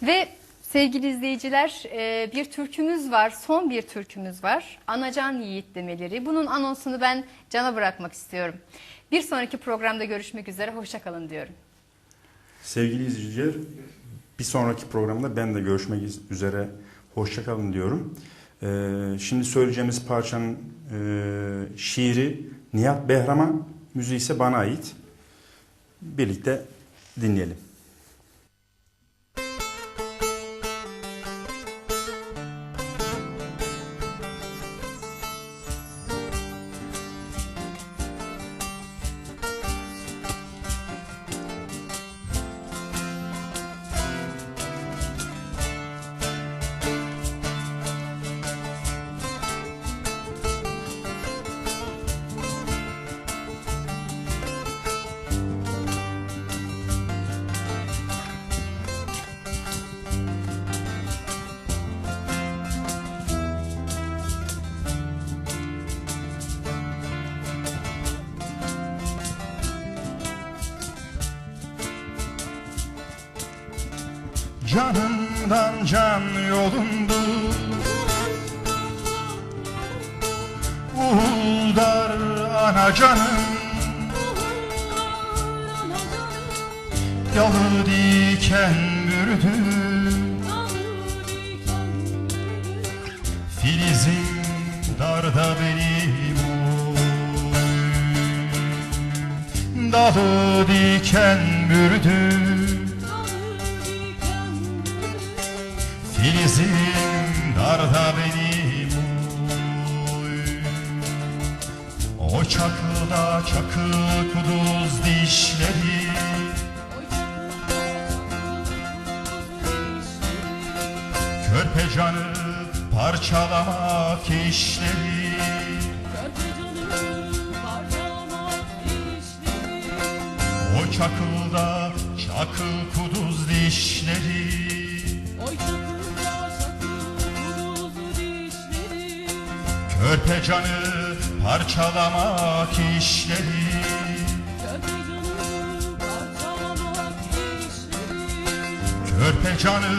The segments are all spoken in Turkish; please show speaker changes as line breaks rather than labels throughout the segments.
Ve sevgili izleyiciler, bir türkümüz var, son bir türkümüz var. Anacan Yiğit demeleri. Bunun anonsunu ben Can'a bırakmak istiyorum. Bir sonraki programda görüşmek üzere, hoşça kalın diyorum.
Sevgili izleyiciler, bir sonraki programda ben de görüşmek üzere, hoşça kalın diyorum. Şimdi söyleyeceğimiz parçanın şiiri Nihat Behram'a, müziği ise bana ait. Birlikte dinleyelim.
Canımdan can yolundu, uğuldar ana canım. Yalı diken bürüdü, filizim darda benim oy. Dalı diken bürüdü, filizim darda benim oy. O çakılda çakıl kuduz dişleri, körpe canı parçalamak işleri. O çakılda çakıl kuduz dişleri, körpe canı parçalamak işleri. Körpe canı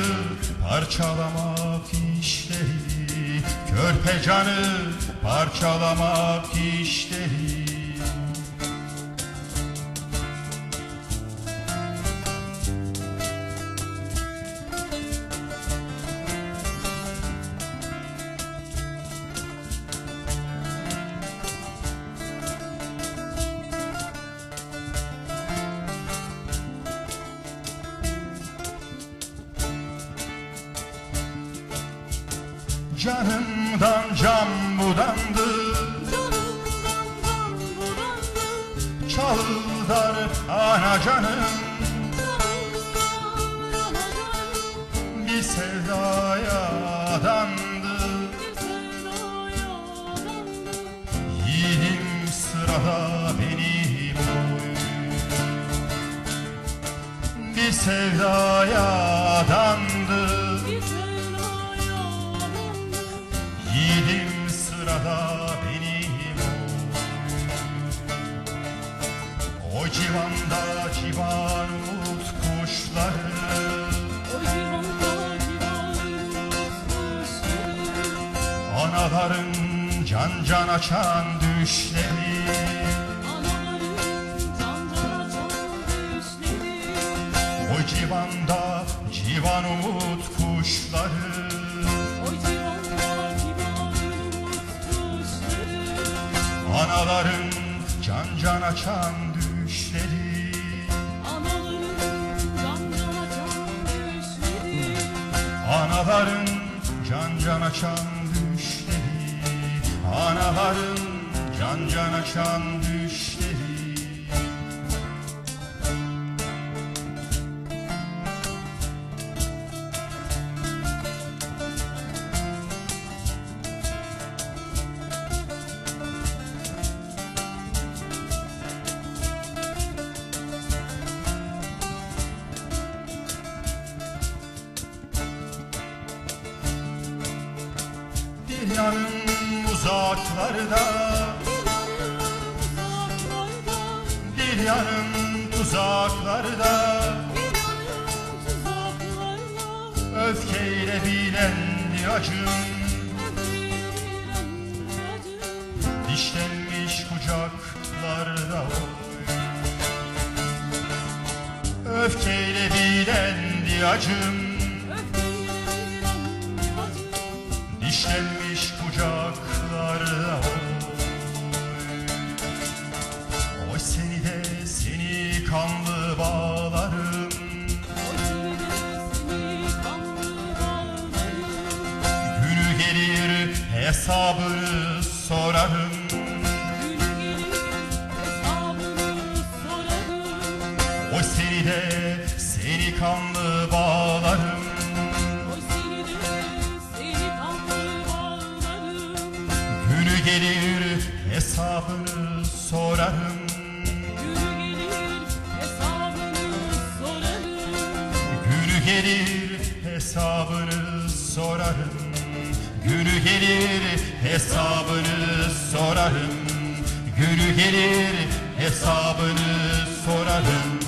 parçalamak işleri. Körpe canı parçalamak işleri. Canımdan can budandı, çağıldar ana canım. Bir sevdaya adandı, yiğidim sırada benim oy. Bir sevdaya adandı, yiğidim sırada benim oy. O civanda civan umut kuşları, anaların can can açan düşleri. O civanda civan umut kuşları, anaların can can açan düşleri. Anaların can can açan düşleri. Anaların can can açan düşleri. Bir yanım uzaklarda, bir yanım tuzaklarda, Öfkeyle bilendi acım, dişlenmiş kucaklarda oy. Öfkeyle bilendi acım, dişlenmiş kucaklarda oy. Oy seni de seni kanlı bağlarım, günü gelir hesabını sorarım. Oy seni de seni kanlı bağlarım, günü gelir hesabını sorarım. Günü gelir hesabını sorarım. Günü gelir hesabını sorarım. Günü gelir hesabını sorarım.